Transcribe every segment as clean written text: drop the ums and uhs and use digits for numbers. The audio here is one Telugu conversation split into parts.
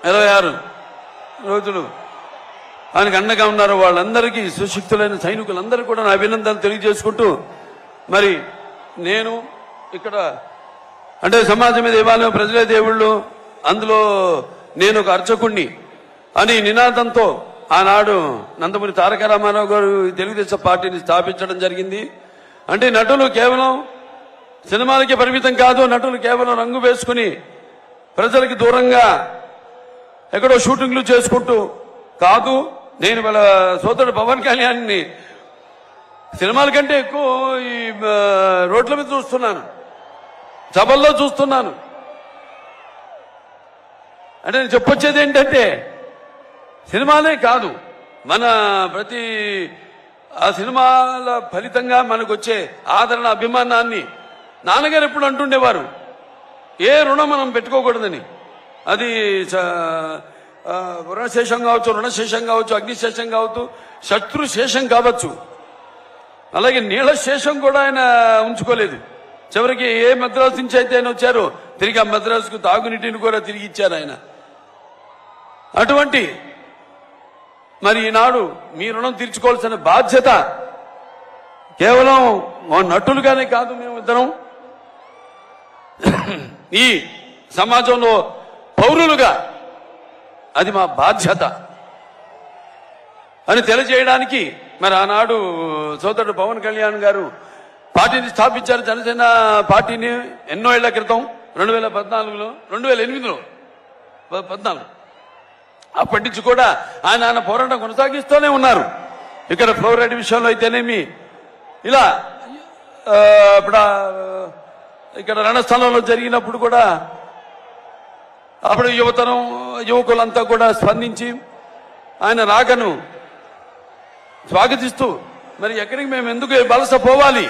26 రోజులు ఆయనకు అండగా ఉన్నారు. వాళ్ళందరికీ సుశిక్తులైన సైనికులందరూ కూడా నా అభినందనలు తెలియజేసుకుంటూ, మరి నేను ఇక్కడ అంటే సమాజమే దేవాలయం, ప్రజలే దేవుళ్ళు, అందులో నేను ఒక అర్చకుణ్ణి అని నినాదంతో ఆనాడు నందమూరి తారక రామారావు గారు తెలుగుదేశం పార్టీని స్థాపించడం జరిగింది. అంటే నటులు కేవలం సినిమాలకి పరిమితం కాదు, నటులు కేవలం రంగు వేసుకుని ప్రజలకి దూరంగా ఎక్కడో షూటింగ్లు చేసుకుంటూ కాదు. నేను వాళ్ళ సోదరుడు పవన్ కళ్యాణ్ని సినిమాల కంటే ఎక్కువ ఈ రోడ్ల మీద చూస్తున్నాను, సభల్లో చూస్తున్నాను. అంటే నేను చెప్పొచ్చేది ఏంటంటే సినిమాలే కాదు, మన ప్రతి ఆ సినిమాల ఫలితంగా మనకు వచ్చే ఆదరణ, అభిమానాన్ని నాన్నగారు ఎప్పుడు అంటుండేవారు, ఏ రుణం మనం పెట్టుకోకూడదని. అది రుణశేషం కావచ్చు, రుణశేషం కావచ్చు, అగ్నిశేషం కావచ్చు, శత్రుశేషం కావచ్చు. అలాగే నీళ్ల శేషం కూడా ఆయన ఉంచుకోలేదు. చివరికి ఏ మద్రాసు నుంచి అయితే ఆయన వచ్చారో తిరిగి ఆ మద్రాసుకు తాగునీటిని కూడా తిరిగి ఇచ్చారు ఆయన. అటువంటి మరి ఈనాడు మీ రుణం తీర్చుకోవాల్సిన బాధ్యత కేవలం నటులుగానే కాదు, మేమిద్దరం ఈ సమాజంలో పౌరులుగా అది మా బాధ్యత అని తెలియజేయడానికి మరి ఆనాడు సోదరుడు పవన్ కళ్యాణ్ గారు పార్టీని స్థాపించారు. జనసేన పార్టీని ఎన్నో ఏళ్ల క్రితం 2014లో 2008లో 14 అప్పటి నుంచి కూడా ఆయన పోరాటం కొనసాగిస్తూనే ఉన్నారు. ఇక్కడ ఫ్లోరైడ్ విషయంలో అయితేనేమి, ఇలా ఇప్పుడు ఇక్కడ రణస్థలంలో జరిగినప్పుడు కూడా అప్పుడు యువకులంతా కూడా స్పందించి ఆయన రాకను స్వాగతిస్తూ, మరి ఎక్కడికి మేము ఎందుకు వలస పోవాలి,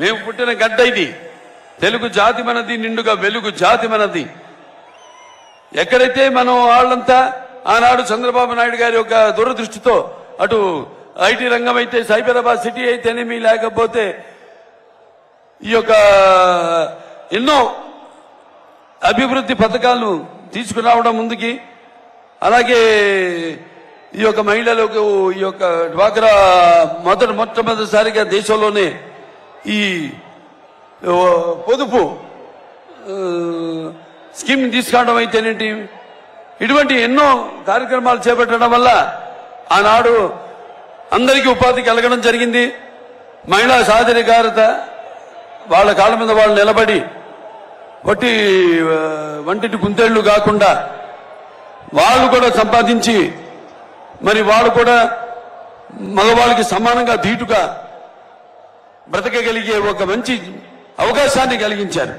మేము పుట్టిన గడ్డ ఇది, తెలుగు జాతి మనది, నిండుగా వెలుగు జాతి మనది. ఎక్కడైతే మనం వాళ్ళంతా ఆనాడు చంద్రబాబు నాయుడు గారి యొక్క దూరదృష్టితో అటు ఐటీ రంగం అయితే, సైబరాబాద్ సిటీ అయితేనేమి, లేకపోతే ఈ యొక్క ఎన్నో అభివృద్ధి పథకాలను తీసుకురావడం ముందుకి, అలాగే ఈ యొక్క మహిళలకు ఈ యొక్క డ్వాక్రా మొట్టమొదటిసారిగా దేశంలోనే ఈ పొదుపు స్కీమ్ తీసుకురావడం అయితేనేంటి, ఇటువంటి ఎన్నో కార్యక్రమాలు చేపట్టడం వల్ల ఆనాడు అందరికీ ఉపాధి కలగడం జరిగింది. మహిళా సాధికారత, వాళ్ళ కాళ్ళ మీద వాళ్ళు నిలబడి వంటిటి కుందేళ్లు కాకుండా వాళ్ళు కూడా సంపాదించి మరి వాళ్ళు కూడా మగవాళ్ళకి సమానంగా ధీటుగా బ్రతకగలిగే ఒక మంచి అవకాశాన్ని కలిగించారు.